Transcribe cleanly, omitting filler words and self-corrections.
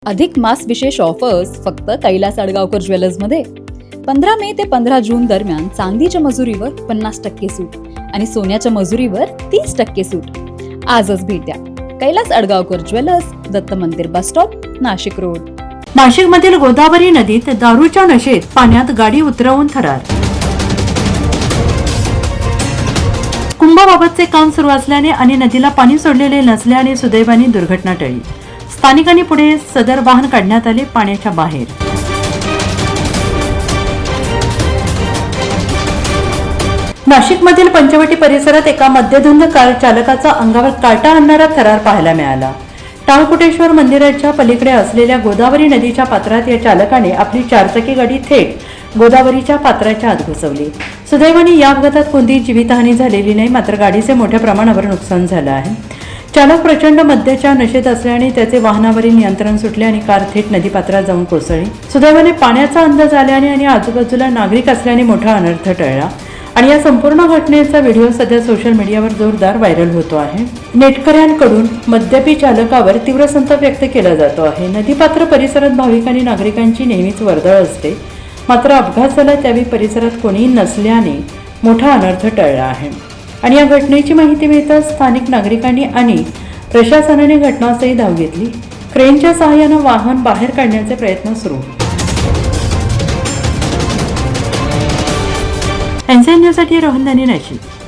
अधिक मास विशेष ऑफर्स फक्त कैलास अडगावकर ज्वेलर्समध्ये. 15 मे ते 15 जून दरम्यान चांदीच्या मजुरीवर 50% सूट आणि सोन्याच्या मजुरीवर 30% सूट. आजच भेट द्या कैलास अडगावकर ज्वेलर्स, दत्त मंदिर बस स्टॉप, नाशिक रोड. नाशिकमधील गोदावरी नदीत दारूच्या नशेत पाण्यात गाडी उतरवून फरार. कुंभाबाबतचे काम सुरू असल्याने आणि नदीला पाणी सोडलेले नसल्याने सुदैवाने दुर्घटना टळली. स्थानिकांनी पुढे सदर वाहन काढण्यात आले पाण्याच्या बाहेर. नाशिकमधील पंचवटी परिसरात एका मद्यधुंद कार चालकाचा अंगावर काटा आणणारा थरार पाहायला मिळाला. टाळकोटेश्वर मंदिराच्या पलीकडे असलेल्या गोदावरी नदीच्या पात्रात या चालकाने आपली चारचाकी गाडी थेट गोदावरीच्या पात्राच्या आत घुसवली. सुदैवाने या अपघातात कोणतीही जीवितहानी झालेली नाही, मात्र गाडीचे मोठ्या प्रमाणावर नुकसान झालं आहे. चालक प्रचंड मद्याच्या नशेत असल्याने त्याचे वाहनावरील नियंत्रण सुटले आणि कार थेट नदीपात्रात जाऊन कोसळली. सुदैवाने पाण्याचा अंदाज आल्याने आणि आजूबाजूला नागरिक असल्याने मोठा अनर्थ टळला आणि या संपूर्ण घटनेचा व्हिडिओ सध्या सोशल मीडियावर जोरदार व्हायरल होतो आहे. नेटकऱ्यांकडून मद्यपी चालकावर तीव्र संताप व्यक्त केला जातो आहे. नदीपात्र परिसरात भाविक आणि नागरिकांची नेहमीच वर्दळ असते, मात्र अपघात झाला त्यावेळी परिसरात कोणीही नसल्याने मोठा अनर्थ टळला आहे. आणि या घटनेची माहिती मिळताच स्थानिक नागरिकांनी आणि प्रशासनाने घटनास्थळी धाव घेतली. क्रेनच्या सहाय्याने वाहन बाहेर काढण्याचे प्रयत्न सुरू. एनसीएन न्यूजसाठी रोहन दानी, नाशिक.